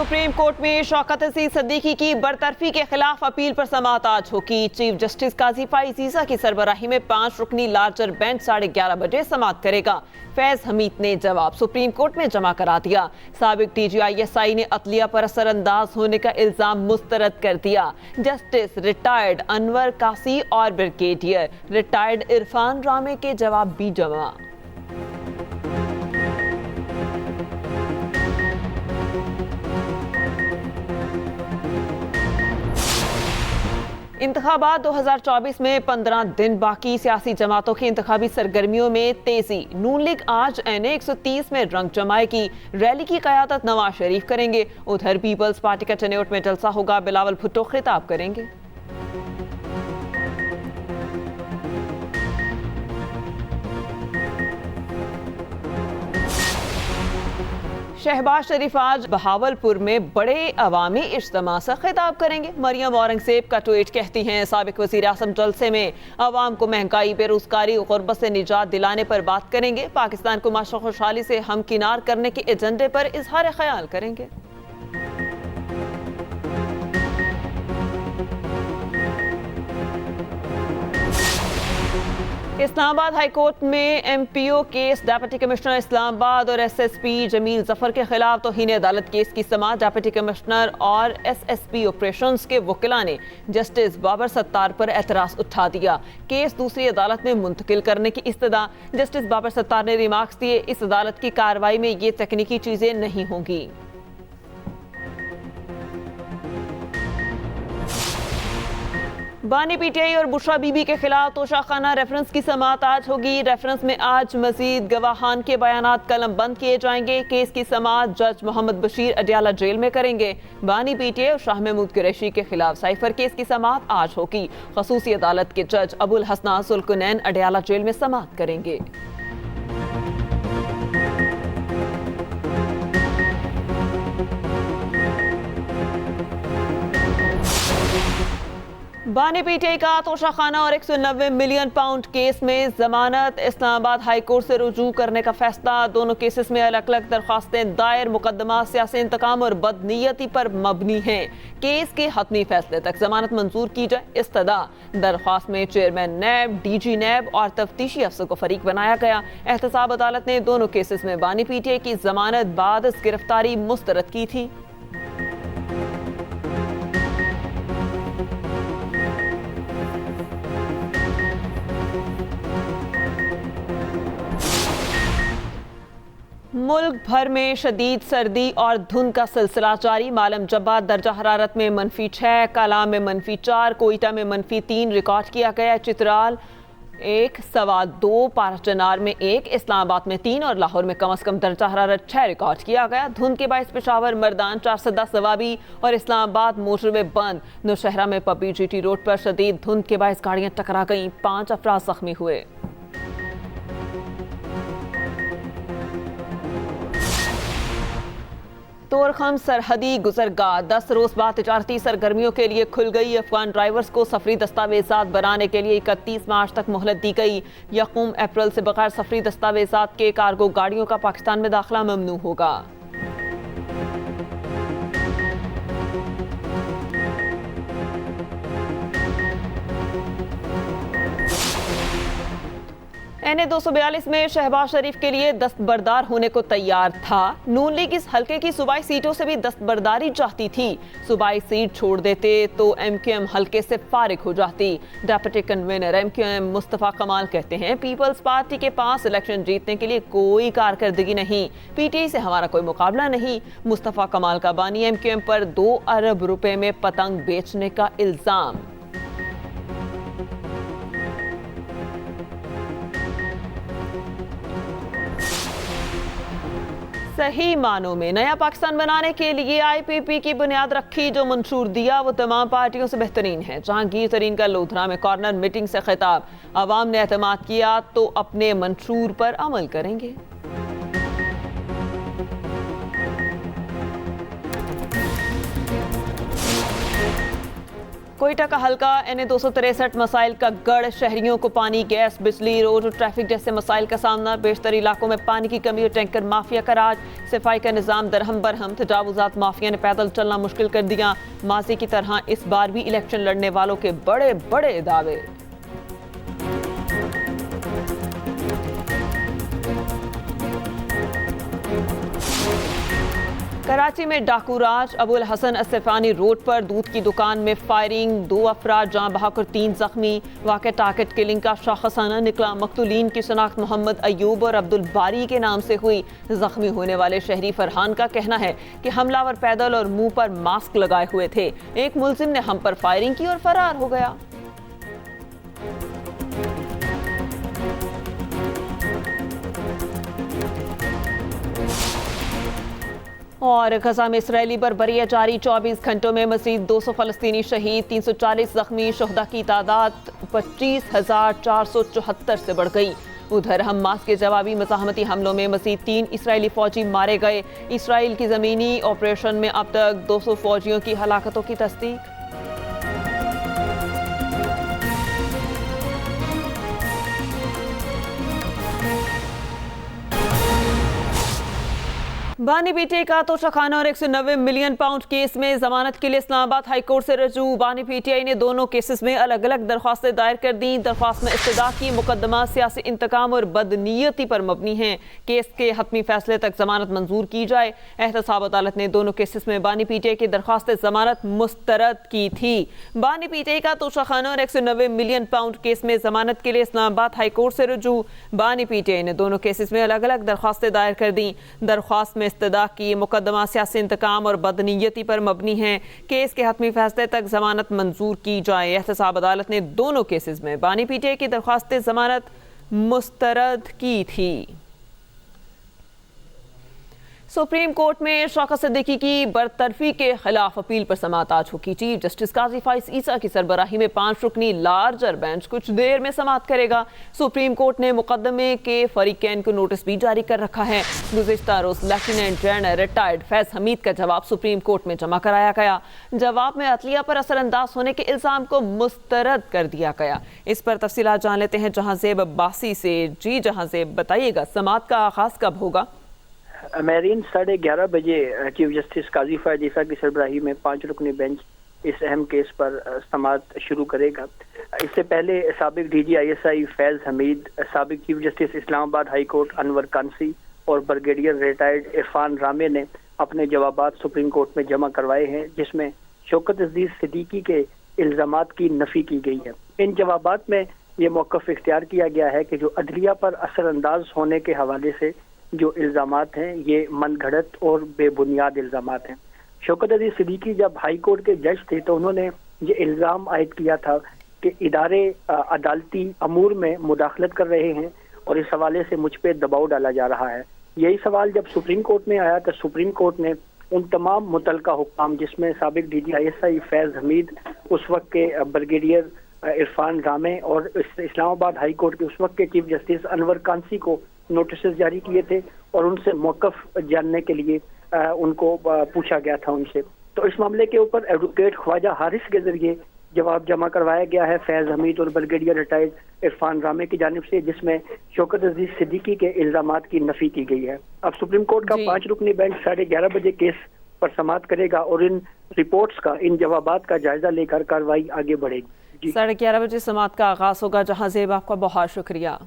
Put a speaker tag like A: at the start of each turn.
A: Supreme court में शौकत हसीन सिद्दीकी की बरतरफी के खिलाफ अपील पर समाअत आज होगी। चीफ जस्टिस काजी फाइजीजा की सरबराही में 5 रुकनी लार्जर बेंच 11:30 बजे समाअत करेगा। फैज हमीद ने जवाब सुप्रीम कोर्ट में जमा करा दिया। साबिक DGISI ने अदलिया पर असरअंदाज होने का इल्जाम मुस्तरद कर दिया। जस्टिस रिटायर्ड अनवर कासी और ब्रिगेडियर रिटायर्ड इरफान रामे के जवाब भी जमा। इंतखाबात 2024 में 15 दिन बाकी, सियासी जमातों की इंतखाबी सरगर्मियों में तेजी। नून लीग आज NA 130 में रंग जमाएगी। रैली की क़यादत नवाज शरीफ करेंगे। उधर पीपल्स पार्टी का चनेउट में जलसा होगा। बिलावल भुट्टो खिताब करेंगे। शहबाज शरीफ आज बहावलपुर में बड़े अवामी इज्तिमा से खिताब करेंगे। मरियम औरंगजेब का ट्वीट कहती हैं, साबिक वज़ीर आज़म जलसे में अवाम को महंगाई, बेरोजगारी, गुर्बत से निजात दिलाने पर बात करेंगे। पाकिस्तान को माशा खुशहाली से हमकिनार करने के एजेंडे पर इजहार ख्याल करेंगे। इस्लामाबाद हाई कोर्ट में MPO case. Deputy commissioner Islamabad और SSP जमील जफर के खिलाफ तौहीन अदालत केस की समाअत। डिप्टी कमिश्नर और SSP ऑपरेशंस के वकीला ने जस्टिस बाबर सत्तार पर एतराज उठा दिया। केस दूसरी अदालत में मुंतकिल करने की इस्तदा। जस्टिस बाबर सत्तार ने रिमार्क्स दिए, इस अदालत की कार्रवाई में ये तकनीकी चीजें नहीं होंगी। बानी PTI और बुशरा बीबी के खिलाफ तोशाखाना रेफरेंस की समाअत आज होगी। रेफरेंस में आज मजीद गवाहान के बयानात कलम बंद किए जाएंगे। केस की समाअत जज मोहम्मद बशीर अडियाला जेल में करेंगे। बानी PTI और शाह महमूद कुरैशी के खिलाफ साइफर केस की समाअत आज होगी। खसूसी अदालत के जज अबुल हसना जुल्कुनैन अडियाला जेल में समाअत करेंगे। बानी PTI का तोशाखाना और 190 मिलियन पाउंड केस में जमानत। इस्लामाबाद हाई कोर्ट से रुजू करने का फैसला। दोनों केसेस में अलग अलग दरख्वास्तें दायर। मुकदमा सियासी इंतकाम और बदनीयती पर मबनी हैं। केस के हतमी फैसले तक जमानत मंजूर की जाए इस्तदा। दरख्वास्त में चेयरमैन नैब, DG नैब और तफ्तीशी अफसर को फरीक बनाया गया। एहतसाब अदालत ने दोनों केसेस में बानी PTI की जमानत बाद गिरफ्तारी मुस्तरद की थी। मुल्क भर में शदीद सर्दी और धुंध का सिलसिला जारी। मालम जब्बा दर्जा हरारत में -6, कलाम में -4, कोयटा में -3 रिकॉर्ड किया गया। चित्राल 1, सवा 2, पाराचनार में 1, इस्लामाबाद में 3 और लाहौर में कम से कम दर्जा हरारत 6 रिकॉर्ड किया गया। धुंध के बायस पेशावर, मर्दान, 410 सवाबी और इस्लामाबाद मोटरवे बंद। नौशहरा में पब्बी GT रोड पर शदीद धुंध के बायस गाड़ियां टकरा गईं। 5 अफराद जख्मी हुए। तोरखम सरहदी गुजरगाह 10 रोज बाद तिजारती सरगर्मियों के लिए खुल गई। अफगान ड्राइवर्स को सफरी दस्तावेजात बनाने के लिए 31 मार्च तक मोहलत दी गई। यकूम अप्रैल से बगैर सफरी दस्तावेजात के कार्गो गाड़ियों का पाकिस्तान में दाखिला ममनू होगा। NA 242 में शहबाज शरीफ के लिए दस्तबरदार होने को तैयार था। नून लीग इस हल्के की सूबाई सीटों से भी दस्तबरदारी चाहती थी। सूबाई सीट छोड़ देते तो MQM हल्के से फारिग हो जाती। डिप्टी कन्वीनर MQM मुस्तफ़ा कमाल कहते हैं, पीपल्स पार्टी के पास इलेक्शन जीतने के लिए कोई कारकर्दगी नहीं। PTI से हमारा कोई मुकाबला नहीं। मुस्तफ़ा कमाल का बानी MQM पर 2 अरब रुपए में पतंग बेचने का इल्जाम। सही मानों में नया पाकिस्तान बनाने के लिए IPP की बुनियाद रखी। जो मंशूर दिया वो तमाम पार्टियों से बेहतरीन है। जहांगीर तरीन का लोधरा में कॉर्नर मीटिंग से खिताब। अवाम ने एतमाद किया तो अपने मंशूर पर अमल करेंगे। कोयटा का हल्का NA 263 मसाइल का गढ़, शहरियों को पानी, गैस, बिजली, रोड और ट्रैफिक जैसे मसाइल का सामना। बेशतर इलाकों में पानी की कमी और टैंकर माफिया का राज। सफाई का निज़ाम दरहम बरहम, तजावुजात माफिया ने पैदल चलना मुश्किल कर दिया। माजी की तरह इस बार भी इलेक्शन लड़ने वालों के बड़े बड़े दावे। कराची में डाकू राज, अबुल हसन अस्सफानी रोड पर दूध की दुकान में फायरिंग, 2 अफराद जान बहक 3 जख्मी। वाक़या टारगेट किलिंग का शाखसाना निकला। मकतूलीन की शनाख्त मोहम्मद अयूब और अब्दुल बारी के नाम से हुई। जख्मी होने वाले शहरी फरहान का कहना है कि हमलावर पैदल और मुंह पर मास्क लगाए हुए थे। एक मुलजिम ने हम पर फायरिंग की और फरार हो गया। और गजा में इसराइली बर्बरियत जारी, 24 घंटों में मजीद 200 फलस्तीनी शहीद, 340 जख्मी। शुहदा की तादाद 25,474 से बढ़ गई। उधर हमास के जवाबी मज़ाहमती हमलों में मजीद 3 इसराइली फौजी मारे गए। इसराइल की ज़मीनी ऑपरेशन में अब तक 200 फौजियों की हलाकतों की तस्दीक। बानी पीटीआई का तोशाखाना और 190 मिलियन पाउंड केस में जमानत के लिए इस्लामाबाद हाई कोर्ट से रजू। बानी पीटीआई ने दोनों केसेस में अलग अलग दरख्वास्तें दायर कर दी। दरख्वास्त में इस्तदा की मुकदमा सियासी इंतकाम और बदनीयती पर मबनी है। केस के हतमी फैसले तक जमानत मंजूर की जाए। एहतसाब अदालत ने दोनों केसेस में बानी पीटीआई की दरख्वास्त जमानत मुस्तरद की थी। बानी पीटीआई का तोशाखाना और 190 मिलियन पाउंड केस में जमानत के लिए इस्लामाबाद हाई कोर्ट से रजू। बानी पीटीआई ने दोनों केसेस में अलग अलग दरख्वास्तें दायर कर दी। दरख्वास्त में इस्तदा की मुकदमा सियासी इंतकाम और बदनीयती पर मबनी है। केस के हतमी फैसले तक जमानत मंजूर की जाए। एहतसाब अदालत ने दोनों केसेस में बानी पीटीआई की दरख्वास्त जमानत मुस्तरद की थी। सुप्रीम कोर्ट में शौकत सिद्दीकी की बरतरफी के खिलाफ अपील पर समाअत आज होगी। चीफ जस्टिस काजी फाइज ईसा की सरबराही में 5 रुकनी लार्जर बेंच कुछ देर में समाअत करेगा। सुप्रीम कोर्ट ने मुकदमे के फरीकैन को नोटिस भी जारी कर रखा है। गुज़िश्ता रोज lieutenant general retired Faiz Hameed का जवाब सुप्रीम कोर्ट में जमा कराया गया। जवाब में अदलिया पर असरअंदाज होने के इल्जाम को मुस्तरद कर दिया गया। इस पर तफसीलात जान लेते हैं जहांजेब अब्बासी से। जी जहांजेब, बताइएगा समाअत का आगाज कब होगा?
B: मेरीन 11:30 बजे चीफ जस्टिस काजी फाइज ईसा की सरबराही में 5 रुकनी बेंच इस अहम केस पर समाअत शुरू करेगा। इससे पहले साबिक DGISI फैज हमीद, साबिक chief justice Islamabad high court Anwar Kansi और ब्रिगेडियर रिटायर्ड इरफान रामे ने अपने जवाबात सुप्रीम कोर्ट में जमा करवाए हैं, जिसमें शौकत अजीज सिद्दीकी के इल्जामात की नफी की गई है। इन जवाबात में ये मौक़िफ़ इख्तियार किया गया है कि जो अदलिया पर असरअंदाज होने के हवाले से जो इल्जामात हैं ये मनगढ़ंत और बेबुनियाद इल्जामात हैं। शौकत अजीज सिद्दीकी जब हाई कोर्ट के जज थे तो उन्होंने ये इल्ज़ाम आयद किया था कि इदारे अदालती अमूर में मुदाखलत कर रहे हैं और इस हवाले से मुझ पर दबाव डाला जा रहा है। यही सवाल जब सुप्रीम कोर्ट में आया तो सुप्रीम कोर्ट ने उन तमाम मुतलका हुक्काम, जिसमें साबिक DGISI फैज हमीद, उस वक्त के ब्रिगेडियर इरफान रामे और इस्लामाबाद हाई कोर्ट के उस वक्त के चीफ जस्टिस अनवर कांसी को नोटिस जारी किए थे और उनसे मौक़िफ़ जानने के लिए उनको पूछा गया था उनसे। तो इस मामले के ऊपर एडवोकेट ख्वाजा हारिस के जरिए जवाब जमा करवाया गया है फैज हमीद और ब्रिगेडियर रिटायर्ड इरफान रामे की जानिब से, जिसमें शौकत अजीज सिद्दीकी के इल्जामात की नफी की गई है। अब सुप्रीम कोर्ट का 5 रुकनी बेंच 11:30 बजे केस पर समाअत करेगा और इन रिपोर्ट्स का, इन जवाबात का जायजा लेकर कार्रवाई आगे बढ़ेगी।
A: 11:30 बजे समाअत का आगाज होगा। जहांजेब, आपका बहुत शुक्रिया।